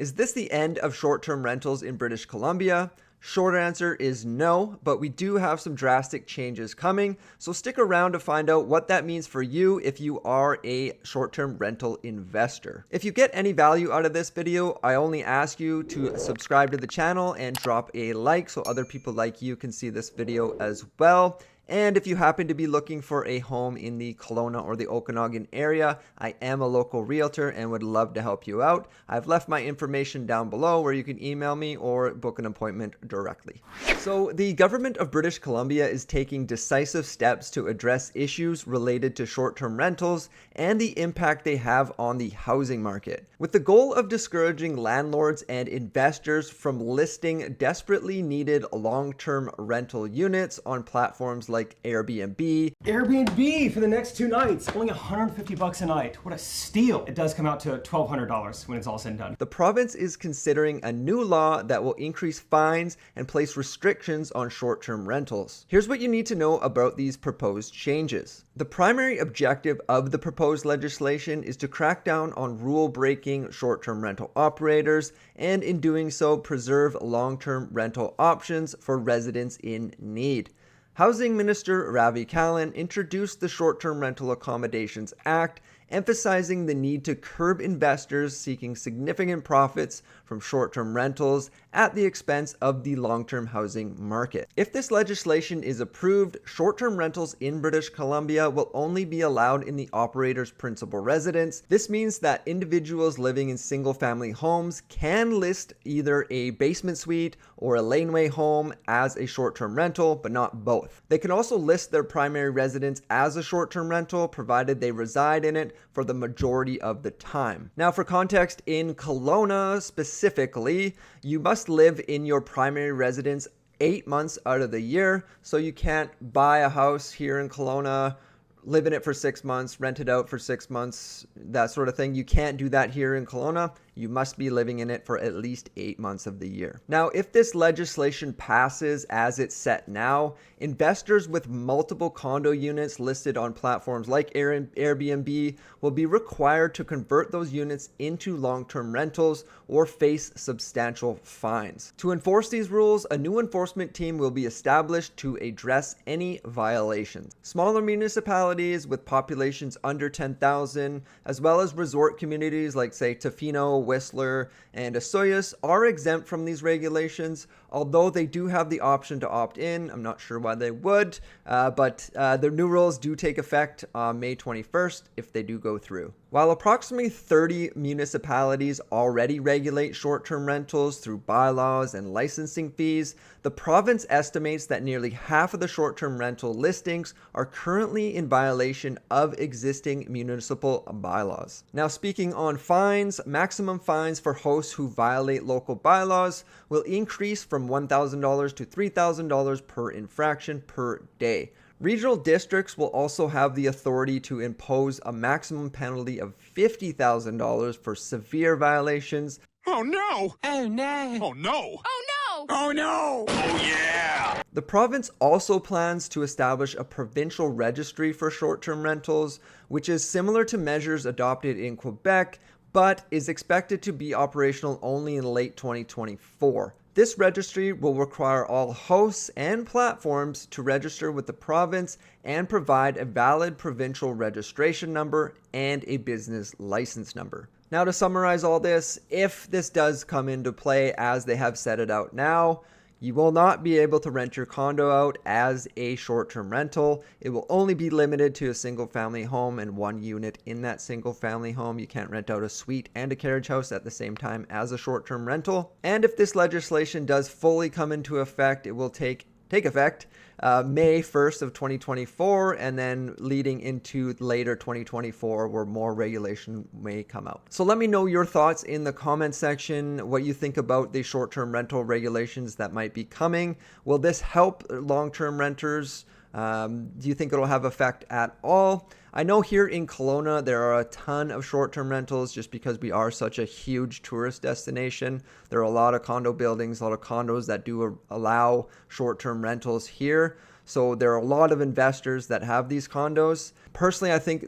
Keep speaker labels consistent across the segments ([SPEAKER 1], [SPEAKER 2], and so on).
[SPEAKER 1] Is this the end of short-term rentals in British Columbia? Short answer is no, but we do have some drastic changes coming, so stick around to find out what that means for you if you are a short-term rental investor. If you get any value out of this video, I only ask you to subscribe to the channel and drop a like so other people like you can see this video as well. And if you happen to be looking for a home in the Kelowna or the Okanagan area, I am a local realtor and would love to help you out. I've left my information down below where you can email me or book an appointment directly. So the government of British Columbia is taking decisive steps to address issues related to short-term rentals and the impact they have on the housing market, with the goal of discouraging landlords and investors from listing desperately needed long-term rental units on platforms like Airbnb.
[SPEAKER 2] Airbnb for the next 2 nights, only $150 a night. What a steal. It does come out to $1,200 when it's all said and done.
[SPEAKER 1] The province is considering a new law that will increase fines and place restrictions on short-term rentals. Here's what you need to know about these proposed changes. The primary objective of the proposed legislation is to crack down on rule-breaking short-term rental operators and in doing so preserve long-term rental options for residents in need. Housing Minister Ravi Kahlon introduced the Short-Term Rental Accommodations Act, emphasizing the need to curb investors seeking significant profits from short-term rentals at the expense of the long-term housing market. If this legislation is approved, short-term rentals in British Columbia will only be allowed in the operator's principal residence. This means that individuals living in single-family homes can list either a basement suite or a laneway home as a short-term rental, but not both. They can also list their primary residence as a short-term rental, provided they reside in it for the majority of the time. Now, for context, in Kelowna specifically, you must live in your primary residence 8 months out of the year, so you can't buy a house here in Kelowna, live in it for 6 months, rent it out for 6 months, that sort of thing. You can't do that here in Kelowna. You must be living in it for at least 8 months of the year. Now, if this legislation passes as it's set now, investors with multiple condo units listed on platforms like Airbnb will be required to convert those units into long-term rentals or face substantial fines. To enforce these rules, a new enforcement team will be established to address any violations. Smaller municipalities with populations under 10,000, as well as resort communities like, say, Tofino, Whistler, and Osoyoos are exempt from these regulations, although they do have the option to opt in. I'm not sure why they would, but the new rules do take effect on May 21st if they do go through. While approximately 30 municipalities already regulate short-term rentals through bylaws and licensing fees, the province estimates that nearly half of the short-term rental listings are currently in violation of existing municipal bylaws. Now, speaking on fines, maximum fines for hosts who violate local bylaws will increase from $1,000 to $3,000 per infraction per day. Regional districts will also have the authority to impose a maximum penalty of $50,000 for severe violations.
[SPEAKER 3] Oh no! Oh no! Oh no!
[SPEAKER 4] Oh no!
[SPEAKER 3] Oh no! Oh yeah!
[SPEAKER 1] The province also plans to establish a provincial registry for short-term rentals, which is similar to measures adopted in Quebec, but is expected to be operational only in late 2024. This registry will require all hosts and platforms to register with the province and provide a valid provincial registration number and a business license number. Now, to summarize all this, if this does come into play as they have set it out now, you will not be able to rent your condo out as a short-term rental. It will only be limited to a single-family home and 1 unit in that single-family home. You can't rent out a suite and a carriage house at the same time as a short-term rental. And if this legislation does fully come into effect, it will take effect May 1st of 2024, and then leading into later 2024 where more regulation may come out. So let me know your thoughts in the comment section, what you think about the short-term rental regulations that might be coming. Will this help long-term renters? Do you think it'll have effect at all? I know here in Kelowna, there are a ton of short-term rentals just because we are such a huge tourist destination. There are a lot of condo buildings, a lot of condos that do allow short-term rentals here. So there are a lot of investors that have these condos. Personally, I think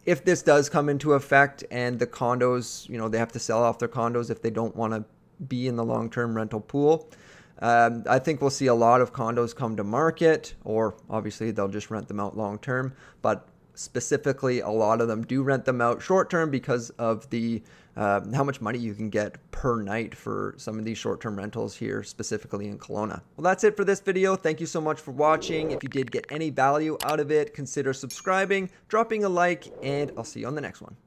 [SPEAKER 1] If this does come into effect and the condos, they have to sell off their condos if they don't want to be in the long-term rental pool, I think we'll see a lot of condos come to market, or obviously they'll just rent them out long-term, but specifically a lot of them do rent them out short-term because of the how much money you can get per night for some of these short-term rentals here, specifically in Kelowna. Well, that's it for this video. Thank you so much for watching. If you did get any value out of it, consider subscribing, dropping a like, and I'll see you on the next one.